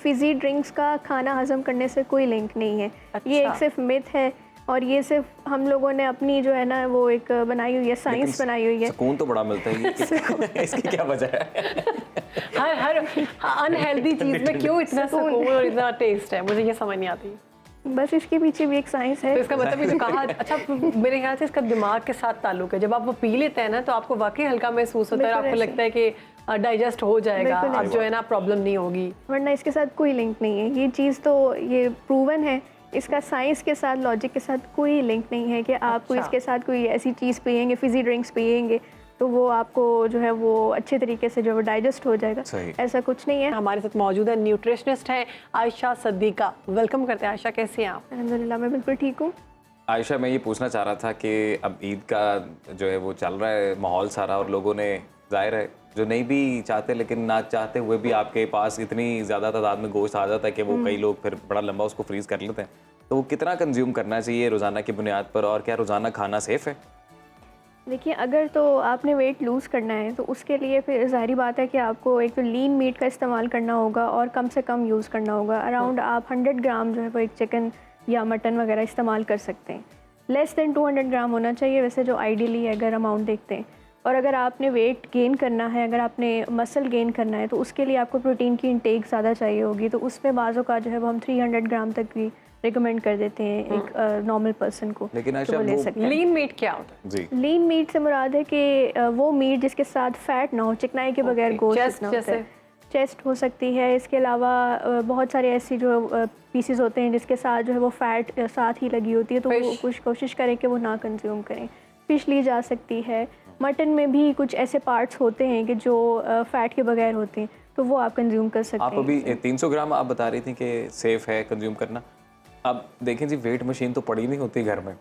Fiji drinks का खाना हजम करने से कोई लिंक नहीं है। ये एक सिर्फ मिथ है और ये सिर्फ हम लोगों ने अपनी जो है ना वो एक बनाई हुई है, साइंस बनाई हुई है। सुकून तो बड़ा मिलता है इसकी क्या वजह है? हर अनहेल्दी चीज में क्यों इतना सुकून और इतना टेस्ट है, मुझे ये समझ नहीं आती। बस इसके पीछे भी एक साइंस है। तो इसका मतलब ये जो कहा, अच्छा मेरे ख्याल से इसका दिमाग के साथ ताल्लुक है। जब आप वो पी लेते हैं ना तो आपको वाकई हल्का महसूस होता है, आपको लगता है कि डाइजेस्ट हो जाएगा, अब जो है ना प्रॉब्लम नहीं होगी, वरना इसके साथ कोई लिंक नहीं है। ये चीज़ तो ये प्रूवन है, इसका साइंस के साथ लॉजिक के साथ कोई लिंक नहीं है कि आपको इसके साथ कोई ऐसी चीज़ पिएंगे, फिजी ड्रिंक्स पिएंगे तो वो आपको जो है वो अच्छे तरीके से जो है डाइजेस्ट हो जाएगा, ऐसा कुछ नहीं है। हमारे साथ मौजूद है न्यूट्रिशनिस्ट है आयशा सद्दीका। वेलकम करते हैं आयशा, कैसी हैं आप? अल्हम्दुलिल्लाह मैं बिल्कुल ठीक हूँ। आयशा, मैं ये पूछना चाह रहा था कि अब ईद का जो है वो चल रहा है माहौल सारा, और लोगों ने जाहिर है जो नहीं भी चाहते लेकिन ना चाहते हुए भी आपके पास इतनी ज़्यादा तादाद में गोश्त आ जाता है कि वो कई लोग फिर बड़ा लंबा उसको फ्रीज़ कर लेते हैं, तो वो कितना कंज्यूम करना चाहिए रोज़ाना की बुनियाद पर, और क्या रोज़ाना खाना सेफ़ है? देखिए, अगर तो आपने वेट लूज़ करना है तो उसके लिए फिर ज़ाहिर बात है कि आपको एक तो लीन मीट का इस्तेमाल करना होगा और कम से कम यूज़ करना होगा। अराउंड आप 100 ग्राम जो है वो एक चिकन या मटन वगैरह इस्तेमाल कर सकते हैं। लेस दैन 200 ग्राम होना चाहिए वैसे जो आइडियली अगर अमाउंट देखते हैं। और अगर आपने वेट गेन करना है, अगर आपने मसल गेन करना है तो उसके लिए आपको प्रोटीन की इंटेक ज़्यादा चाहिए होगी, तो उसमें बाज़ों का जो है वो हम 300 ग्राम तक भी रिकमेंड कर देते हैं एक नॉर्मल पर्सन को। लेकिन तो वो ले सकते हैं। लीन मीट क्या होता है? जी, लीन मीट से मुराद है कि वो मीट जिसके साथ फैट ना हो, चिकनाई के बगैर गोश्त ना होता है। चेस्ट हो सकती है, इसके अलावा बहुत सारे ऐसी जो पीसेस होते हैं जिसके साथ जो है वो फैट साथ ही लगी होती है, तो वो कुछ कोशिश करें कि वो ना कंज्यूम करें। फ़िश ली जा सकती है। मटन में भी कुछ ऐसे पार्ट्स होते हैं कि जो फैट के बगैर होते हैं, तो वो आप कंज्यूम कर सकते हैं। आप अभी 300 ग्राम आप बता रही थी कि सेफ़ है कंज्यूम करना। अब देखें जी, वेट मशीन तो पड़ी नहीं होती घर में,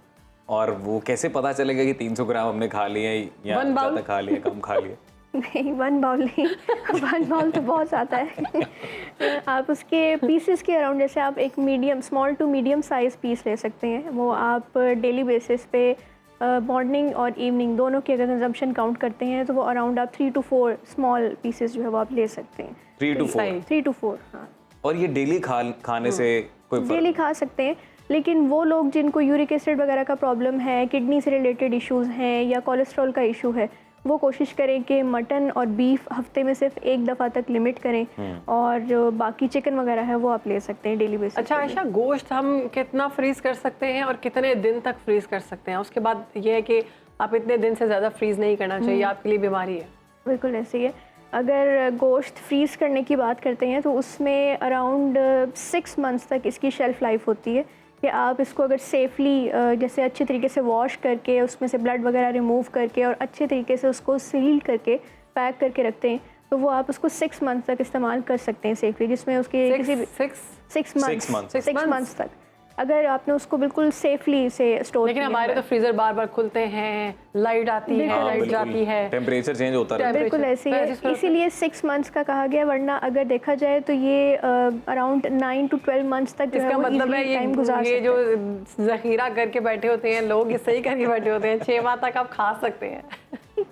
और वो कैसे पता चलेगा कि 300 ग्राम हमने खा लिए या ज़्यादा खा लिए, कम खा लिए? नहीं, 1 बाउल नहीं, 1 बाउल तो बहुत ज़्यादा है। आप उसके पीसेस के अराउंड, जैसे आप एक medium, small to medium size piece ले सकते हैं। वो आप डेली बेसिस पे मॉर्निंग और इवनिंग दोनों की अगर कंजम्पशन काउंट करते हैं तो वो अराउंड आप 3 to 4 स्मॉल पीसेस जो है वो आप ले सकते हैं। 3 to 4, हाँ। और ये डेली खाने से कोई डेली खा सकते हैं, लेकिन वो लोग जिनको यूरिक एसिड वगैरह का प्रॉब्लम है, किडनी से रिलेटेड इश्यूज़ हैं या कोलेस्ट्रॉल का इशू है, वो कोशिश करें कि मटन और बीफ हफ्ते में सिर्फ एक दफ़ा तक लिमिट करें, और जो बाकी चिकन वगैरह है वो आप ले सकते हैं डेली बेसिस। अच्छा आयशा, गोश्त हम कितना फ्रीज़ कर सकते हैं और कितने दिन तक फ्रीज़ कर सकते हैं? उसके बाद ये है कि आप इतने दिन से ज़्यादा फ्रीज़ नहीं करना चाहिए, आपके लिए बीमारी है। बिल्कुल ऐसे ही है। अगर गोश्त फ्रीज़ करने की बात करते हैं तो उसमें अराउंड 6 मंथ्स तक इसकी शेल्फ़ लाइफ होती है कि आप इसको अगर सेफली जैसे अच्छे तरीके से वॉश करके उसमें से ब्लड वगैरह रिमूव करके और अच्छे तरीके से उसको सील करके पैक करके रखते हैं तो वो आप उसको 6 मंथ तक इस्तेमाल कर सकते हैं सेफली, जिसमें उसके किसी भी 6 मंथ्स तक अगर आपने उसको बिल्कुल सेफली से स्टोर। लेकिन हमारे तो फ्रीजर बार बार खुलते हैं, लाइट आती है, लाइट जाती है, टेम्परेचर चेंज होता है। बिल्कुल ऐसे ही है, इसीलिए 6 मंथ्स का कहा गया, वरना अगर देखा जाए तो ये अराउंड 9 to 12 मंथ्स तक इसका मतलब है ये जो जखीरा करके बैठे होते हैं लोग, ये सही करके बैठे होते हैं, 6 माह तक आप खा सकते हैं।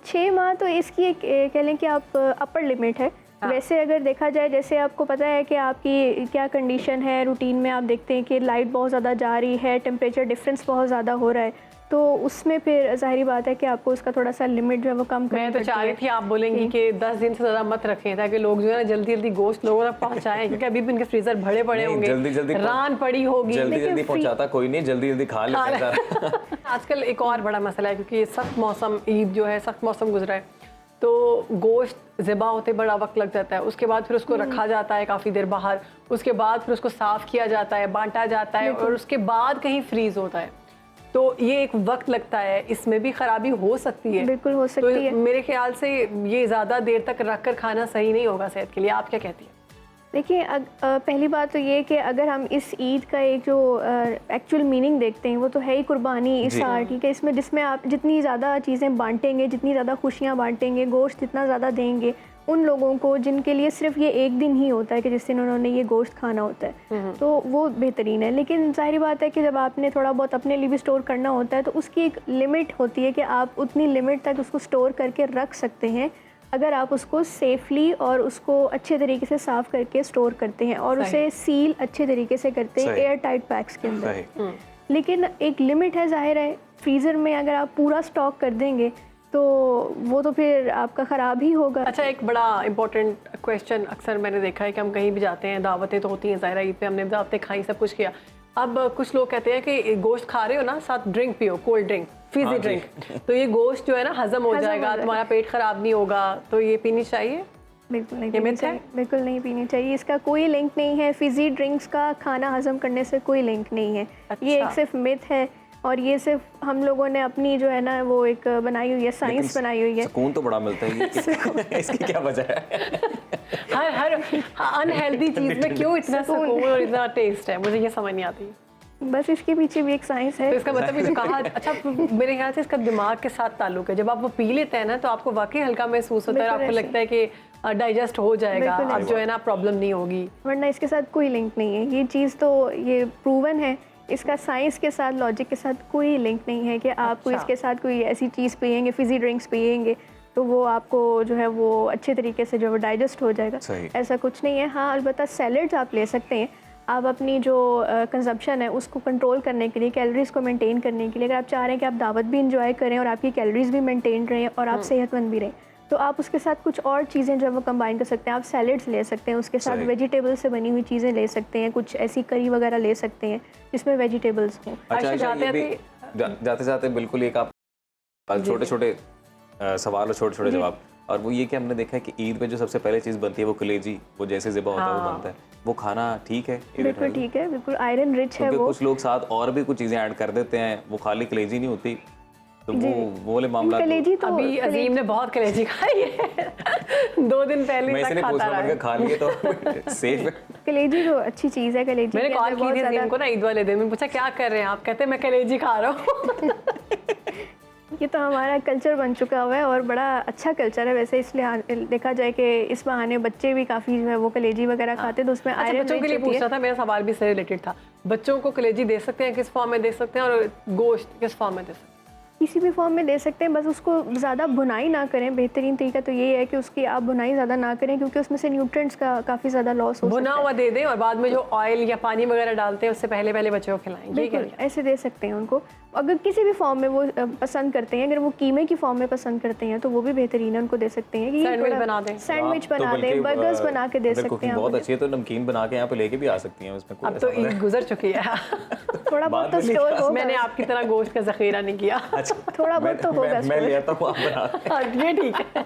6 माह तो इसकी एक कह लें कि आप अपर लिमिट है। वैसे अगर देखा जाए, जैसे आपको पता है कि आपकी क्या कंडीशन है, रूटीन में आप देखते हैं कि लाइट बहुत ज़्यादा जा रही है, टेम्परेचर डिफरेंस बहुत ज़्यादा हो रहा है, तो उसमें फिर ज़ाहिर बात है कि आपको उसका थोड़ा सा लिमिट जो है वो कम करनी मैं तो चाह रही थी आप बोलेंगी कि 10 दिन से ज़्यादा मत रखें ताकि लोग जो है ना जल्दी जल्दी गोश्त लोगों तक पहुँचाएं, क्योंकि अभी भी इनके फ्रीजर भरे पड़े होंगे, जल्दी रान पड़ी होगी, जल्दी पहुँचाता कोई नहीं, जल्दी खा लेते हैं। आजकल एक और बड़ा मसला है क्योंकि सख्त मौसम, ईद जो है सख्त मौसम गुजरा है, तो गोश्त ज़िबा होते बड़ा वक्त लग जाता है, उसके बाद फिर उसको रखा जाता है काफ़ी देर बाहर, उसके बाद फिर उसको साफ़ किया जाता है, बांटा जाता है, और उसके बाद कहीं फ्रीज़ होता है, तो ये एक वक्त लगता है, इसमें भी ख़राबी हो सकती है। बिल्कुल हो सकती है। मेरे ख्याल से ये ज़्यादा देर तक रख कर खाना सही नहीं होगा सेहत के लिए। आप क्या कहती हैं? देखिए, पहली बात तो ये कि अगर हम इस ईद का एक जो एक्चुअल मीनिंग देखते हैं वो तो है ही कुर्बानी, इसार, ठीक है। इसमें जिसमें आप जितनी ज़्यादा चीज़ें बांटेंगे, जितनी ज़्यादा खुशियाँ बांटेंगे, गोश्त जितना ज़्यादा देंगे उन लोगों को जिनके लिए सिर्फ ये एक दिन ही होता है कि जिस दिन उन्होंने ये गोश्त खाना होता है, तो वो बेहतरीन है। लेकिन जाहिर बात है कि जब आपने थोड़ा बहुत अपने लिए भी स्टोर करना होता है तो उसकी एक लिमिट होती है कि आप उतनी लिमिट तक उसको स्टोर करके रख सकते हैं। अगर आप उसको सेफली और उसको अच्छे तरीके से साफ़ करके स्टोर करते हैं और सही। उसे सील अच्छे तरीके से करते हैं सही। एयर टाइट पैक्स के अंदर। सही। लेकिन एक लिमिट है, ज़ाहिर है फ्रीज़र में अगर आप पूरा स्टॉक कर देंगे तो वो तो फिर आपका ख़राब ही होगा। अच्छा, एक बड़ा इंपॉर्टेंट क्वेश्चन अक्सर मैंने देखा है कि हम कहीं भी जाते हैं, दावतें तो होती हैं, ज़ाहिर है ईद पे हमने दावतें खाई, सब कुछ किया। अब कुछ लोग कहते हैं कि गोश्त खा रहे हो ना, साथ ड्रिंक पियो, कोल्ड ड्रिंक, फिजी हाँ जी। ड्रिंक, तो ये गोश्त जो है ना हजम हो हज़म हो जाएगा, जाएगा। तुम्हारा पेट खराब नहीं होगा, तो ये पीनी चाहिए? बिल्कुल नहीं ये पीनी myth है? चाहिए, बिल्कुल नहीं पीनी चाहिए। इसका कोई लिंक नहीं है, फिजी ड्रिंक्स का खाना हजम करने से कोई लिंक नहीं है। ये अच्छा। एक सिर्फ मिथ है और ये सिर्फ हम लोगों ने अपनी जो है ना वो एक बनाई हुई है, साइंस लेकिन बनाई हुई है। सुकून तो बड़ा मिलता है इसकी क्या वजह है? हर अनहेल्दी चीज़ में क्यों इतना सुकून और इतना टेस्ट है, मुझे ये समझ नहीं आती। बस इसके पीछे भी एक साइंस है। तो इसका मतलब ये जो कहा, अच्छा मेरे ख्याल से इसका दिमाग के साथ ताल्लुक है। जब आप वो पी लेते हैं ना तो आपको वाकई हल्का महसूस होता है और बिल्कुल आपको ऐसे। लगता है कि डाइजेस्ट हो जाएगा, बिल्कुल अब ऐसे। जो है ना प्रॉब्लम नहीं होगी। वरना इसके साथ कोई लिंक नहीं है। ये चीज़ तो ये प्रूवन है, इसका साइंस के साथ, लॉजिक के साथ कोई लिंक नहीं है कि आपको अच्छा। इसके साथ कोई ऐसी चीज़ पिएंगे, फिजी ड्रिंक्स पिएंगे तो वो आपको जो है वो अच्छे तरीके से जो है डाइजेस्ट हो जाएगा। सही। ऐसा कुछ नहीं है। हाँ, अलबत्ता सैलड्स आप ले सकते हैं। आप अपनी जो कंजप्शन है उसको कंट्रोल करने के लिए, कैलोरीज को मेंटेन करने के लिए, अगर आप चाह रहे हैं कि आप दावत भी इंजॉय करें और आपकी कैलोरीज भी मेंटेन रहें और आप सेहतमंद भी रहें, तो आप उसके साथ कुछ और चीज़ें जो है वो कंबाइन कर सकते हैं। आप सैलड्स ले सकते हैं, उसके साथ सही। वेजिटेबल्स से बनी हुई चीज़ें ले सकते हैं, कुछ ऐसी करी वगैरह ले सकते हैं जिसमें वेजिटेबल्स हों। अच्छा, अच्छा, ये भी जाते जाते बिल्कुल एक आप छोटे छोटे सवाल और छोटे छोटे जवाब, और वो ये कि हमने देखा है कि ईद पे जो सबसे पहले चीज़ बनती है वो कलेजी, वो जैसे ज़िबा होता है वो हाँ। बनता है, वो खाना ठीक है? बिल्कुल ठीक है, बिल्कुल आयरन रिच है क्योंकि वो। कुछ लोग साथ और भी कुछ चीज़ें ऐड कर देते हैं, वो खाली कलेजी नहीं होती, तो जी। वो वाले मामला कलेजी तो अभी अजीम ने बहुत कलेजी खाई है 2 दिन पहले मैं तक इसलिए खाता पूछना रहा पड़ है। गया, खा लिए तो सेफ है। कलेजी तो अच्छी चीज़ है। कलेजी मैंने के कॉल अंदर की बहुत थी ज़्यादा- अजीम को ना ईद वाले दिन, मैं पूछा क्या कर रहे हैं आप, कहते मैं कलेजी खा रहा हूँ। ये तो हमारा कल्चर बन चुका हुआ है और बड़ा अच्छा कल्चर है वैसे। इसलिए देखा जाए कि इस बहाने बच्चे भी काफ़ी जो है वो कलेजी वगैरह खाते हैं, तो उसमें अच्छा, आयरन बच्चों के लिए रिच होती पूछना है। था, मेरा सवाल भी इससे रिलेटेड था। बच्चों को कलेजी दे सकते हैं, किस फॉर्म में दे सकते हैं, और गोश्त किस फॉर्म में दे सकते हैं? किसी भी फॉर्म में दे सकते हैं, बस उसको ज़्यादा भुनाई ना करें। बेहतरीन तरीका तो ये है कि उसकी आप भुनाई ज़्यादा ना करें, क्योंकि उसमें से न्यूट्रिएंट्स का काफ़ी ज़्यादा लॉस हो भुना सकता हुआ दे दें और बाद में जो ऑयल या पानी वगैरह डालते हैं उससे पहले पहले बच्चों को खिलाएं, है। ये क्या? बिल्कुल ऐसे दे सकते हैं उनको। अगर किसी भी फॉर्म में वो पसंद करते हैं, अगर वो कीमे की फॉर्म में पसंद करते हैं तो वो भी बेहतरीन है, उनको दे सकते हैं। कि सैंडविच बना दें। सैंडविच आप तो बना बल्कि, दें, बर्गर्स बना के दे अगर सकते कुकिंग हैं। बहुत आप अच्छी है तो नमकीन बना के यहाँ पे लेके भी आ सकती हैं, उसमें कोई अब तो ऐसा ईद गुजर चुकी है। थोड़ा बहुत तो बाद में स्टोर होगा। मैंने आपकी तरह गोश्त का जखीरा नहीं किया। अच्छा, थोड़ा बहुत तो होगा मैं स्टोर। ले आता हूँ, आप बना हाँ, ये ठीक है।